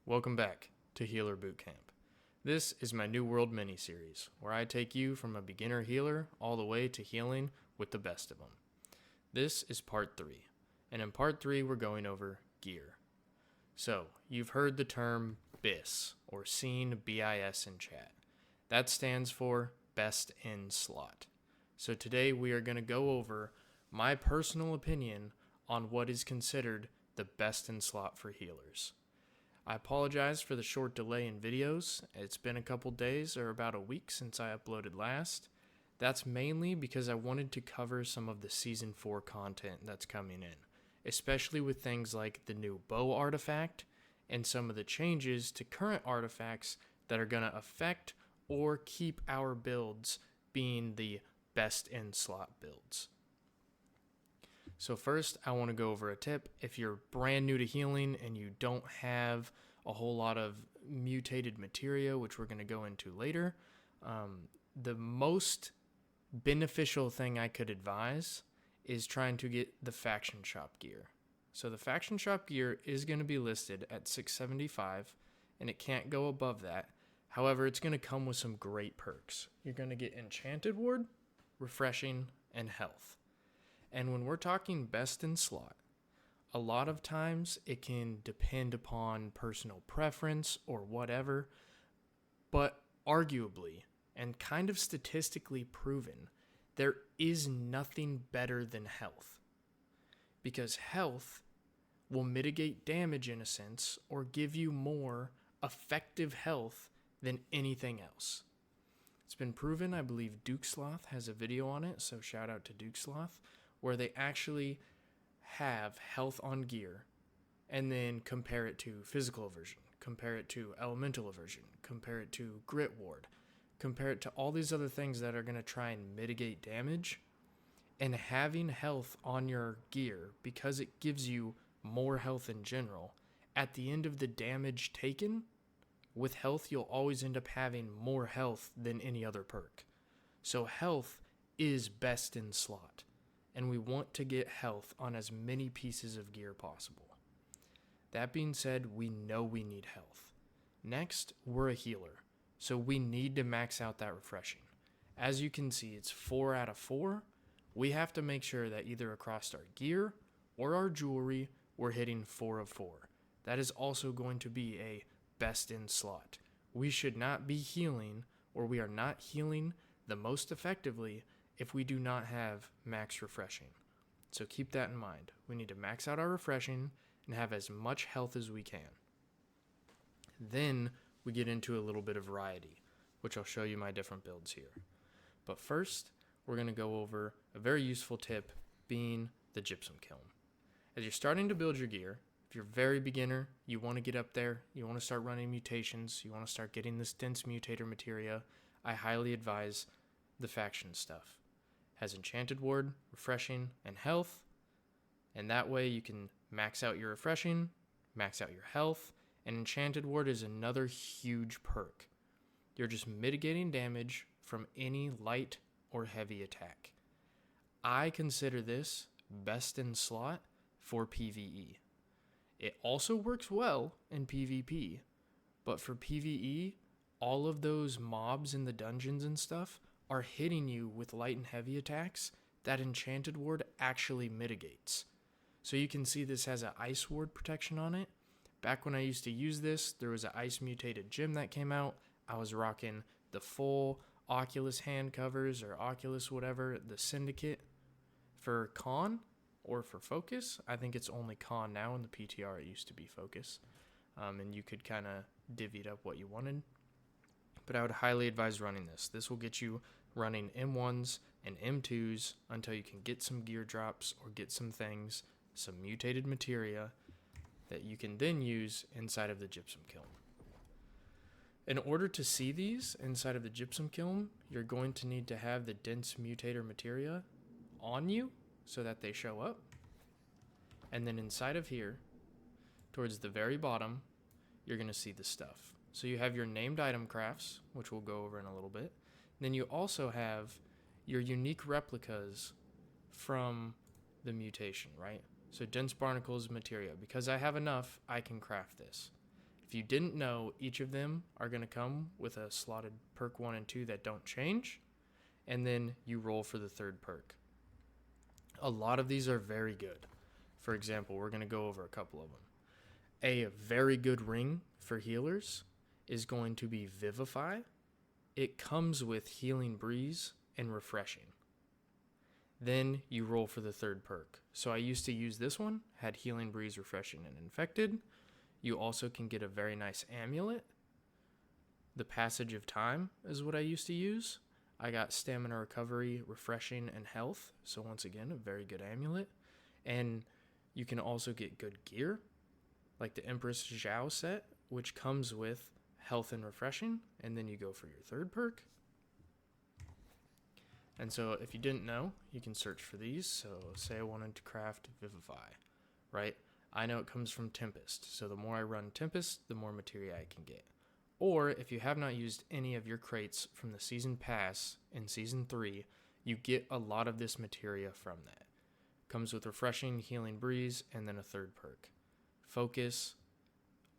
Welcome back to Healer Bootcamp. This is my New World mini-series, where I take you from a beginner healer all the way to healing with the best of them. This is part 3, and in part 3 we're going over gear. So, you've heard the term BIS, or seen BIS in chat. That stands for Best in Slot. So today we are going to go over my personal opinion on what is considered the best in slot for healers. I apologize for the short delay in videos. It's been a couple days or about a week since I uploaded last. That's mainly because I wanted to cover some of the Season 4 content that's coming in, especially with things like the new bow artifact and some of the changes to current artifacts that are going to affect or keep our builds being the best in slot builds. So first, I want to go over a tip. If you're brand new to healing and you don't have a whole lot of mutated materia, which we're going to go into later, the most beneficial thing I could advise is trying to get the faction shop gear. So the faction shop gear is going to be listed at 675, and it can't go above that. However, it's going to come with some great perks. You're going to get Enchanted Ward, Refreshing, and Health. And when we're talking best in slot, a lot of times it can depend upon personal preference or whatever, but arguably and kind of statistically proven, there is nothing better than health. Because health will mitigate damage in a sense or give you more effective health than anything else. It's been proven. I believe Duke Sloth has a video on it, so shout out to Duke Sloth, where they actually have health on gear and then compare it to physical aversion, compare it to elemental aversion, compare it to grit ward, compare it to all these other things that are going to try and mitigate damage. And having health on your gear, because it gives you more health in general, at the end of the damage taken, with health you'll always end up having more health than any other perk. So health is best in slot, and we want to get health on as many pieces of gear possible. That being said, we know we need health. Next, we're a healer, so we need to max out that refreshing. As you can see, it's 4 out of 4. We have to make sure that either across our gear or our jewelry, we're hitting 4 of 4. That is also going to be a best in slot. We should not be healing, or we are not healing the most effectively if we do not have max refreshing. So keep that in mind. We need to max out our refreshing and have as much health as we can. Then we get into a little bit of variety, which I'll show you my different builds here. But first, we're going to go over a very useful tip, being the Gypsum Kiln. As you're starting to build your gear, if you're very beginner, you want to get up there, you want to start running mutations, you want to start getting this dense mutator materia, I highly advise the faction stuff. Has Enchanted Ward, Refreshing, and Health, and that way you can max out your Refreshing, max out your Health, and Enchanted Ward is another huge perk. You're just mitigating damage from any light or heavy attack. I consider this best in slot for PvE. It also works well in PvP, but for PvE, all of those mobs in the dungeons and stuff are hitting you with light and heavy attacks that Enchanted Ward actually mitigates. So you can see this has an Ice Ward protection on it. Back when I used to use this, there was an Ice Mutated gem that came out. I was rocking the full Oculus hand covers, or Oculus whatever, the Syndicate for Con or for Focus. I think it's only Con now. In the PTR it used to be Focus. And you could kind of divvy it up what you wanted. But I would highly advise running this. This will get you running M1s and M2s until you can get some gear drops or get some things, some mutated materia that you can then use inside of the Gypsum Kiln. In order to see these inside of the Gypsum Kiln, you're going to need to have the dense mutator materia on you so that they show up. And then inside of here, towards the very bottom, you're going to see the stuff. So you have your named item crafts, which we'll go over in a little bit. Then you also have your unique replicas from the mutation, right? So dense barnacles materia. Because I have enough, I can craft this. If you didn't know, each of them are going to come with a slotted perk 1 and 2 that don't change, and then you roll for the third perk. A lot of these are very good. For example, we're going to go over a couple of them. A very good ring for healers is going to be Vivify. It comes with Healing Breeze and Refreshing. Then you roll for the third perk. So I used to use this one, had Healing Breeze, Refreshing, and Infected. You also can get a very nice amulet. The Passage of Time is what I used to use. I got Stamina Recovery, Refreshing, and Health. So once again, a very good amulet. And you can also get good gear, like the Empress Zhao set, which comes with Health and Refreshing. And then you go for your third perk. And so if you didn't know, you can search for these. So say I wanted to craft Vivify, right? I know it comes from Tempest. So the more I run Tempest, the more materia I can get. Or if you have not used any of your crates from the season pass in season 3, you get a lot of this materia from that. Comes with Refreshing, Healing Breeze, and then a third perk. Focus,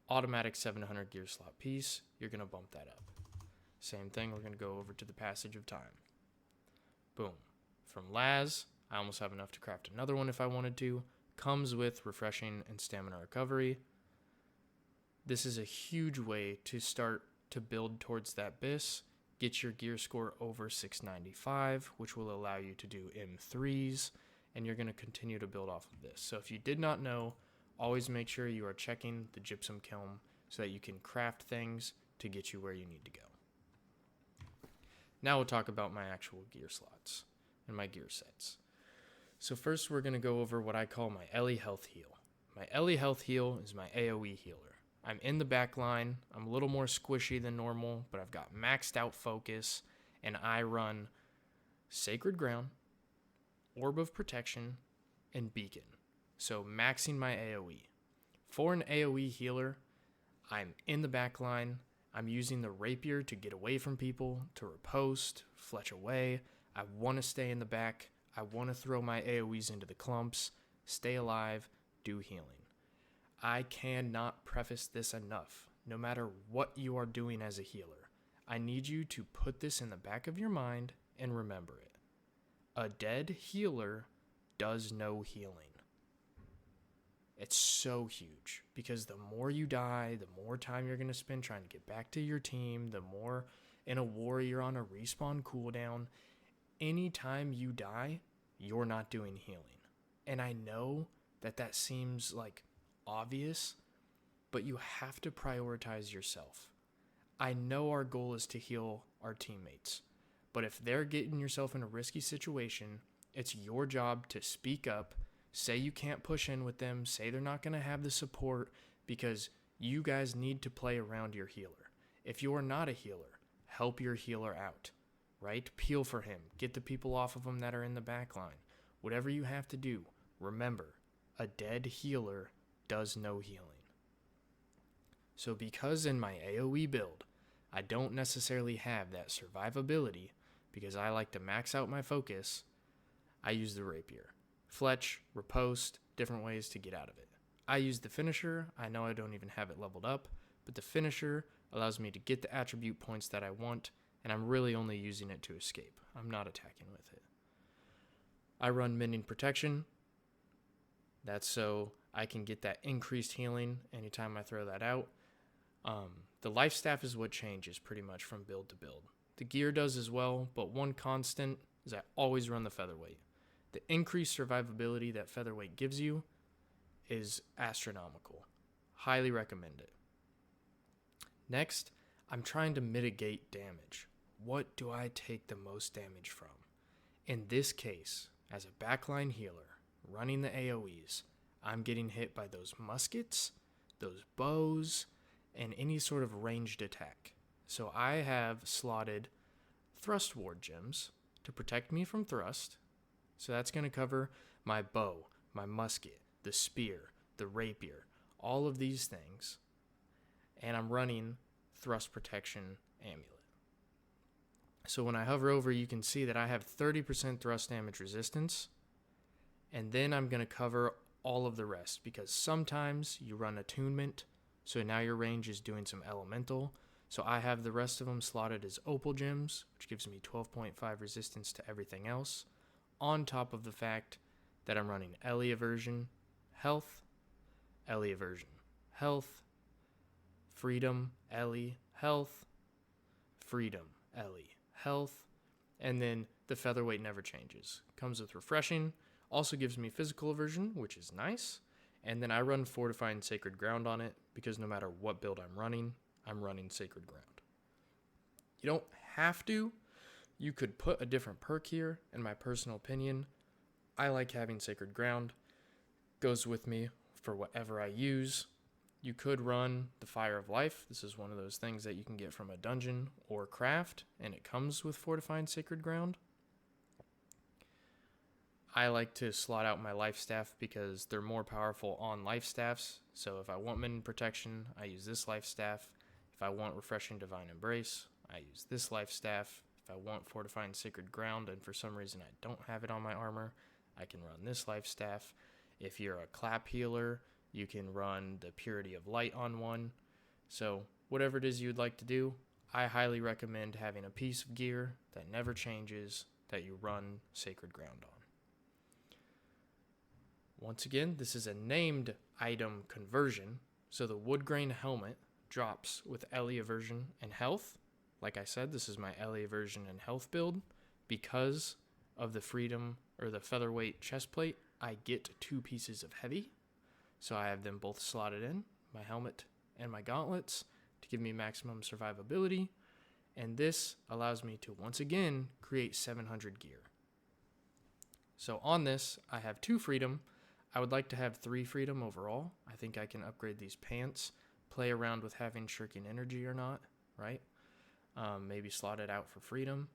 automatic 700 gear slot piece. You're going to bump that up. Same thing, we're going to go over to the Passage of Time. Boom. From Laz, I almost have enough to craft another one if I wanted to. Comes with Refreshing and Stamina Recovery. This is a huge way to start to build towards that BIS. Get your gear score over 695, which will allow you to do M3s, and you're going to continue to build off of this. So if you did not know, always make sure you are checking the Gypsum Kiln so that you can craft things to get you where you need to go. Now we'll talk about my actual gear slots and my gear sets. So first we're going to go over what I call my Ellie Health Heal. My Ellie Health Heal is my AoE healer. I'm in the backline. I'm a little more squishy than normal, but I've got maxed out focus, and I run Sacred Ground, Orb of Protection, and Beacon. So maxing my AoE. For an AoE healer, I'm in the backline. I'm using the rapier to get away from people, to riposte, fletch away. I want to stay in the back. I want to throw my AoEs into the clumps, stay alive, do healing. I cannot preface this enough. No matter what you are doing as a healer, I need you to put this in the back of your mind and remember it. A dead healer does no healing. It's so huge because the more you die, the more time you're going to spend trying to get back to your team, the more in a war you're on a respawn cooldown. Anytime you die, you're not doing healing. And I know that seems like obvious, but you have to prioritize yourself. I know our goal is to heal our teammates, but if they're getting yourself in a risky situation, it's your job to speak up, say you can't push in with them, say they're not going to have the support, because you guys need to play around your healer. If you're not a healer, help your healer out, right? Peel for him, get the people off of him that are in the back line. Whatever you have to do, remember, a dead healer does no healing. So because in my AoE build, I don't necessarily have that survivability because I like to max out my focus, I use the rapier. Fletch, riposte, different ways to get out of it. I use the finisher. I know I don't even have it leveled up, but the finisher allows me to get the attribute points that I want, and I'm really only using it to escape. I'm not attacking with it. I run Mending Protection. That's so I can get that increased healing anytime I throw that out. The life staff is what changes pretty much from build to build. The gear does as well, but one constant is I always run the featherweight. The increased survivability that featherweight gives you is astronomical. Highly recommend it. Next, I'm trying to mitigate damage. What do I take the most damage from? In this case, as a backline healer, running the AoEs, I'm getting hit by those muskets, those bows, and any sort of ranged attack. So I have slotted thrust ward gems to protect me from thrust. So that's going to cover my bow, my musket, the spear, the rapier, all of these things. And I'm running thrust protection amulet. So when I hover over, you can see that I have 30% thrust damage resistance. And then I'm going to cover all of the rest because sometimes you run attunement, So now your range is doing some elemental. So I have the rest of them slotted as opal gems, which gives me 12.5 resistance to everything else, on top of the fact that I'm running Ellie aversion, health, Ellie aversion, health, freedom, Ellie, health, freedom, Ellie, health, and then the featherweight never changes. Comes with refreshing, also gives me physical aversion, which is nice, and then I run fortifying sacred ground on it because no matter what build I'm running sacred ground. You don't have to. You could put a different perk here. In my personal opinion, I like having sacred ground. Goes with me for whatever I use. You could run the Fire of Life. This is one of those things that you can get from a dungeon or craft, and it comes with fortifying sacred ground. I like to slot out my life staff because they're more powerful on life staffs. So if I want minion protection, I use this life staff. If I want refreshing divine embrace, I use this life staff. If I want fortifying sacred ground and for some reason I don't have it on my armor, I can run this life staff. If you're a clap healer, you can run the purity of light on one. So whatever it is you'd like to do, I highly recommend having a piece of gear that never changes that you run sacred ground on. Once again, this is a named item conversion, so the wood grain helmet drops with Ellie aversion and health. Like I said, this is my Ellie aversion and health build. Because of the freedom or the featherweight chest plate, I get 2 pieces of heavy. So I have them both slotted in, my helmet and my gauntlets, to give me maximum survivability. And this allows me to once again create 700 gear. So on this, I have 2 freedom. I would like to have 3 freedom overall. I think I can upgrade these pants, play around with having shirking energy or not, right? Maybe slot it out for freedom.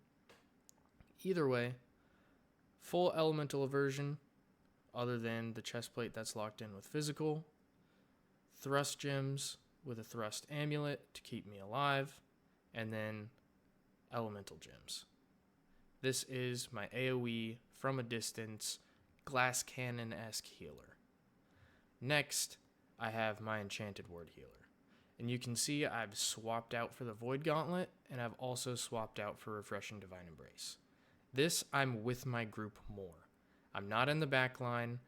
Either way, full elemental aversion, other than the chest plate that's locked in with physical. Thrust gems with a thrust amulet to keep me alive. And then elemental gems. This is my AoE from a distance glass cannon-esque healer. Next, I have my enchanted word healer. And you can see I've swapped out for the void gauntlet, and I've also swapped out for refreshing divine embrace. This, I'm with my group more. I'm not in the back line.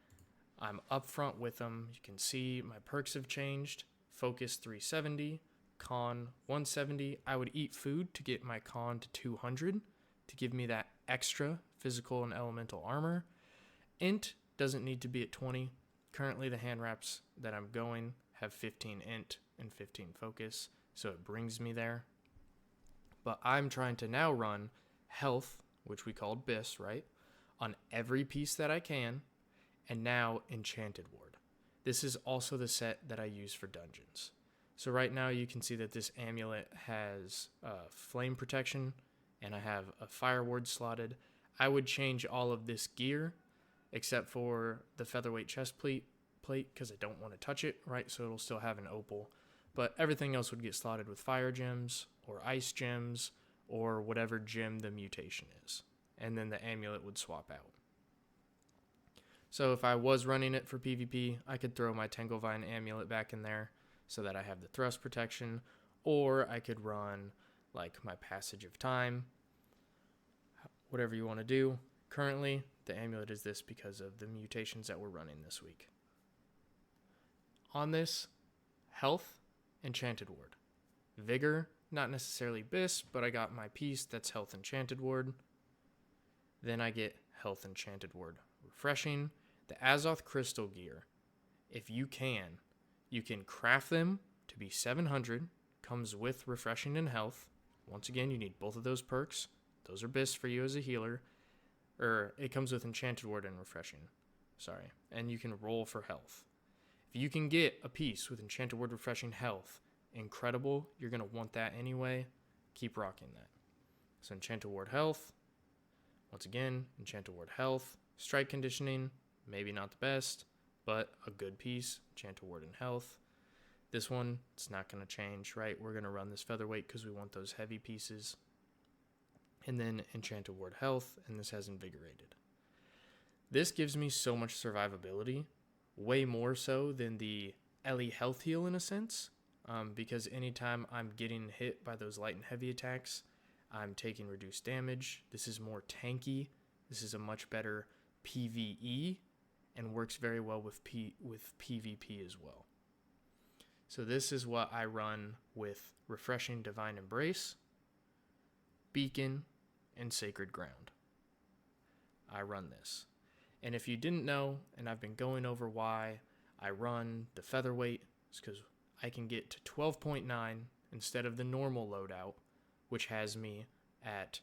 I'm up front with them. You can see my perks have changed. Focus 370, con 170. I would eat food to get my con to 200 to give me that extra physical and elemental armor. Int doesn't need to be at 20. Currently the hand wraps that I'm going have 15 int and 15 focus, so it brings me there. But I'm trying to now run health, which we called BIS, right, on every piece that I can, and now enchanted ward. This is also the set that I use for dungeons. So right now you can see that this amulet has flame protection, and I have a fire ward slotted. I would change all of this gear except for the featherweight chest plate because I don't want to touch it, right? So it'll still have an opal. But everything else would get slotted with fire gems or ice gems or whatever gem the mutation is. And then the amulet would swap out. So if I was running it for PvP, I could throw my Tanglevine amulet back in there so that I have the thrust protection, or I could run like my passage of time, whatever you want to do. Currently, the amulet is this because of the mutations that we're running this week. On this, health, enchanted ward. Vigor, not necessarily BIS, but I got my piece that's health enchanted ward. Then I get health enchanted ward refreshing. The Azoth crystal gear, if you can craft them to be 700, comes with refreshing and health. Once again, you need both of those perks. Those are BIS for you as a healer. It comes with enchanted ward and refreshing. Sorry. And you can roll for health. If you can get a piece with enchanted word refreshing health, incredible. You're going to want that anyway. Keep rocking that. So enchanted ward health. Once again, enchanted ward health. Strike conditioning, maybe not the best, but a good piece. Enchanted ward and health. This one, it's not going to change, right? We're going to run this featherweight because we want those heavy pieces. And then enchanted ward health, and this has invigorated. This gives me so much survivability, way more so than the Ellie health heal in a sense. because anytime I'm getting hit by those light and heavy attacks, I'm taking reduced damage. This is more tanky. This is a much better PvE and works very well with PvP as well. So this is what I run with Refreshing Divine Embrace, Beacon, and Sacred Ground. I run this. And if you didn't know, and I've been going over why I run the Featherweight, it's because I can get to 12.9 instead of the normal loadout, which has me at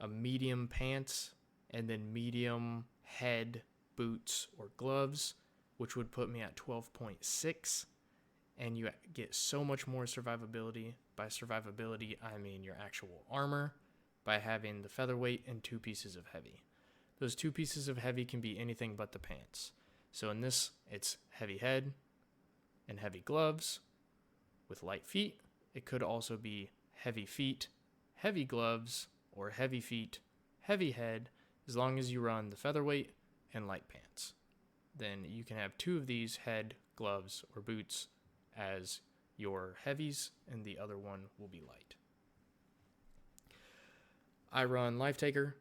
a medium pants and then medium head, boots, or gloves, which would put me at 12.6. And you get so much more survivability. By survivability, I mean your actual armor, by having the Featherweight and 2 pieces of heavy. Those 2 pieces of heavy can be anything but the pants. So in this, it's heavy head and heavy gloves with light feet. It could also be heavy feet, heavy gloves, or heavy feet, heavy head, as long as you run the Featherweight and light pants. Then you can have 2 of these head, gloves, or boots as your heavies, and the other one will be light. I run Life Taker.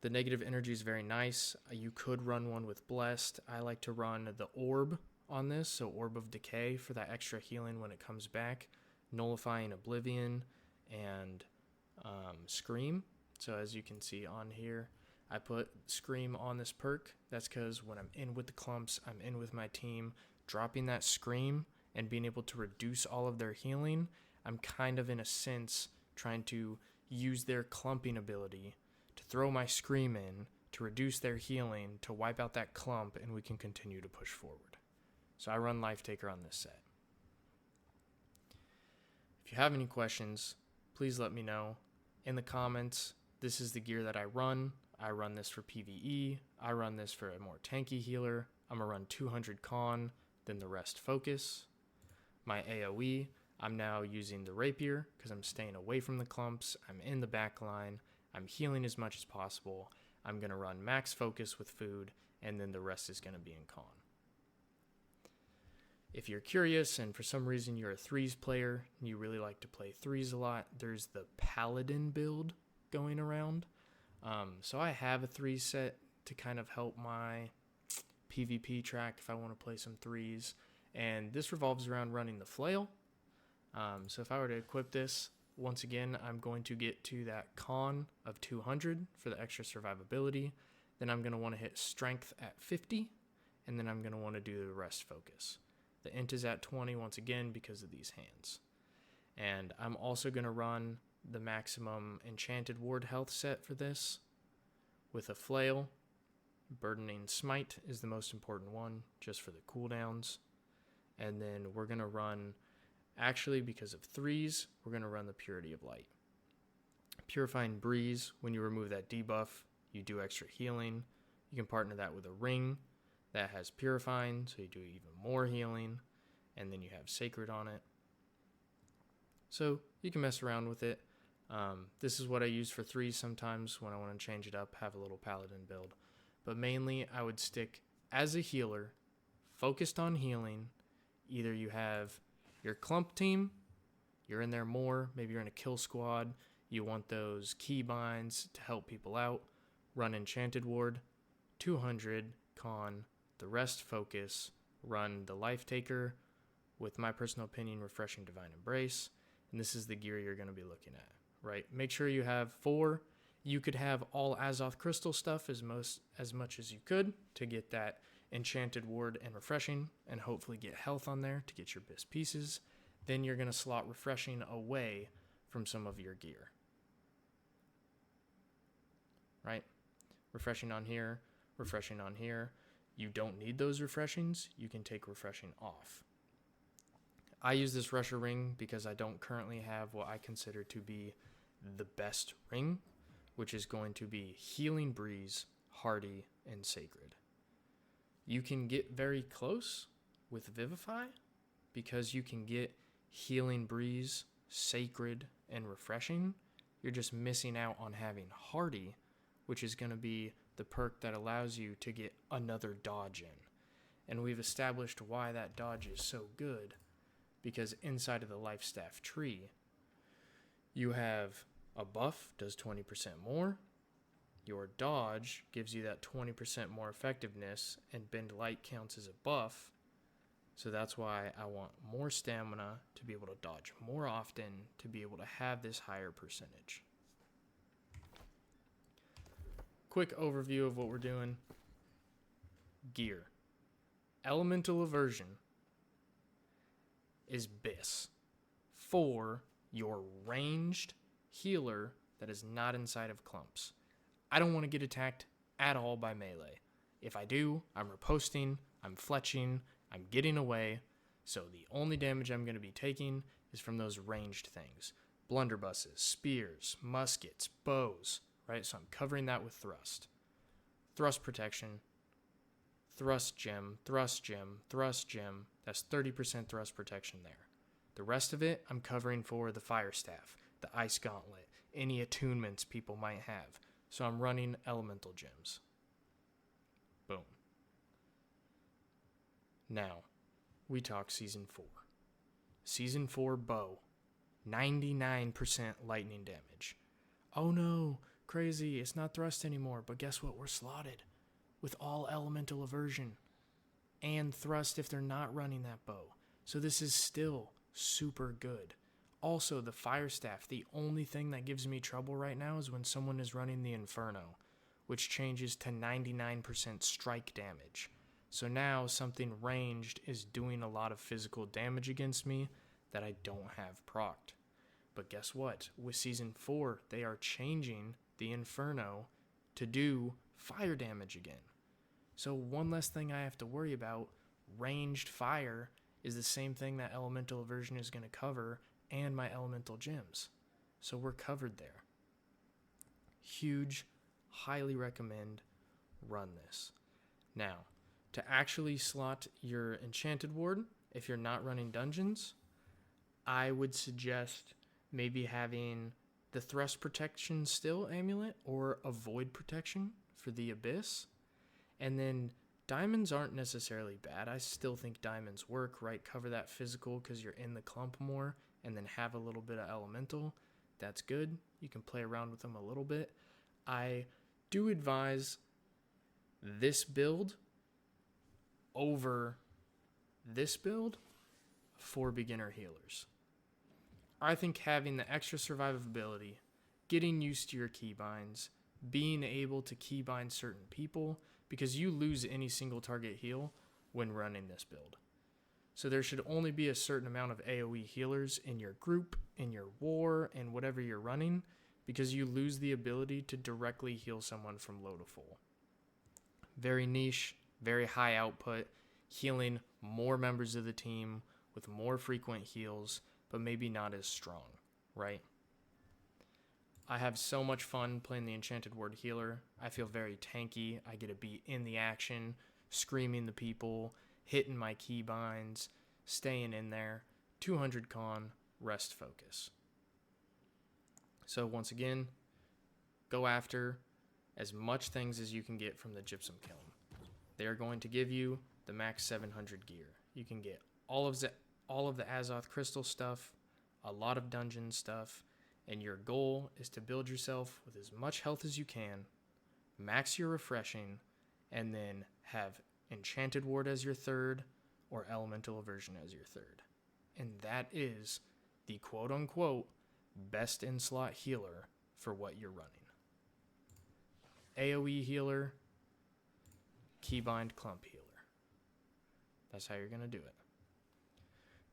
The negative energy is very nice. You could run one with Blessed. I like to run the Orb on this, so Orb of Decay for that extra healing when it comes back, Nullifying Oblivion, and Scream. So as you can see on here, I put Scream on this perk. That's because when I'm in with the clumps, I'm in with my team, dropping that Scream and being able to reduce all of their healing, I'm kind of in a sense trying to use their clumping ability to throw my Scream in to reduce their healing, to wipe out that clump, and we can continue to push forward. So I run Life Taker on this set. If you have any questions, please let me know in the comments. This is the gear that I run. I run this for PvE. I run this for a more tanky healer. I'm going to run 200 con, then the rest focus. My AoE, I'm now using the Rapier because I'm staying away from the clumps. I'm in the backline. I'm healing as much as possible. I'm going to run max focus with food, and then the rest is going to be in con. If you're curious and for some reason you're a 3s player and you really like to play 3s a lot, there's the Paladin build going around. So I have a 3 set to kind of help my PvP track if I want to play some 3s. And this revolves around running the Flail. So if I were to equip this, once again, I'm going to get to that con of 200 for the extra survivability. Then I'm going to want to hit strength at 50, and then I'm going to want to do the rest focus. The int is at 20 once again because of these hands. And I'm also going to run the maximum enchanted ward health set for this with a flail. Burdening smite is the most important one just for the cooldowns. And then we're going to run, actually because of 3s, we're going to run the Purity of Light. Purifying Breeze, when you remove that debuff, you do extra healing. You can partner that with a ring that has Purifying, so you do even more healing. And then you have Sacred on it. So you can mess around with it. This is what I use for 3s sometimes when I want to change it up, have a little Paladin build. But mainly I would stick as a healer, focused on healing. Either you have your clump team, you're in there more, maybe you're in a kill squad, you want those keybinds to help people out, run Enchanted Ward, 200 con, the rest focus, run the Life Taker, with my personal opinion, Refreshing Divine Embrace, and this is the gear you're going to be looking at, right? Make sure you have 4. You could have all Azoth Crystal stuff as much as you could to get that Enchanted Ward and Refreshing, and hopefully get health on there to get your BIS pieces. Then you're going to slot Refreshing away from some of your gear, right? Refreshing on here, Refreshing on here. You don't need those Refreshings. You can take Refreshing off. I use this Rusher ring because I don't currently have what I consider to be the best ring, which is going to be Healing Breeze, Hardy, and Sacred. You can get very close with Vivify because you can get Healing Breeze, Sacred, and Refreshing. You're just missing out on having Hardy, which is going to be the perk that allows you to get another dodge in. And we've established why that dodge is so good because inside of the life staff tree, you have a buff does 20% more. Your dodge gives you that 20% more effectiveness, and bend light counts as a buff. So that's why I want more stamina to be able to dodge more often, to be able to have this higher percentage. Quick overview of what we're doing. Gear. Elemental Aversion is BIS for your ranged healer that is not inside of clumps. I don't want to get attacked at all by melee. If I do, I'm riposting, I'm fletching, I'm getting away. So the only damage I'm going to be taking is from those ranged things. Blunderbusses, spears, muskets, bows, right? So I'm covering that with thrust. Thrust protection, thrust gem, thrust gem, thrust gem. That's 30% thrust protection there. The rest of it, I'm covering for the fire staff, the ice gauntlet, any attunements people might have. So I'm running elemental gems. Boom. Now, we talk Season 4. Season 4 bow. 99% lightning damage. Oh no, crazy, it's not thrust anymore, but guess what? We're slotted with all elemental aversion and thrust if they're not running that bow. So this is still super good. Also, the fire staff, the only thing that gives me trouble right now is when someone is running the Inferno, which changes to 99% strike damage. So now something ranged is doing a lot of physical damage against me that I don't have procced. But guess what? With Season 4, they are changing the Inferno to do fire damage again. So one less thing I have to worry about. Ranged fire is the same thing that elemental aversion is going to cover, and my elemental gems. So we're covered there. Huge, highly recommend run this. Now, to actually slot your enchanted ward, if you're not running dungeons, I would suggest maybe having the thrust protection still amulet or a void protection for the abyss. And then diamonds aren't necessarily bad. I still think diamonds work, right? Cover that physical because you're in the clump more, and then have a little bit of elemental. That's good. You can play around with them a little bit. I do advise this build over this build for beginner healers. I think having the extra survivability, getting used to your keybinds, being able to keybind certain people, because you lose any single target heal when running this build. So there should only be a certain amount of AoE healers in your group, in your war, and whatever you're running, because you lose the ability to directly heal someone from low to full. Very niche, very high output, healing more members of the team with more frequent heals, but maybe not as strong, right? I have so much fun playing the Enchanted Ward Healer. I feel very tanky. I get to be in the action, screaming the people, hitting my keybinds, staying in there. 200 con, rest focus. So once again, go after as much things as you can get from the Gypsum Kiln. They are going to give you the max 700 gear. You can get all of the Azoth crystal stuff, a lot of dungeon stuff, and your goal is to build yourself with as much health as you can, max your refreshing, and then have Enchanted Ward as your third or Elemental Aversion as your third. And that is the quote-unquote best in-slot healer for what you're running. AoE healer, keybind clump healer. That's how you're going to do it.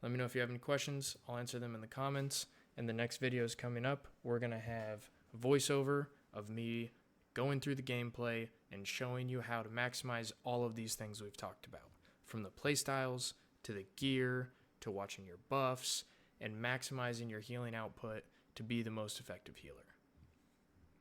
Let me know if you have any questions. I'll answer them in the comments. And the next video is coming up. We're going to have a voiceover of me going through the gameplay and showing you how to maximize all of these things we've talked about. From the playstyles, to the gear, to watching your buffs, and maximizing your healing output to be the most effective healer.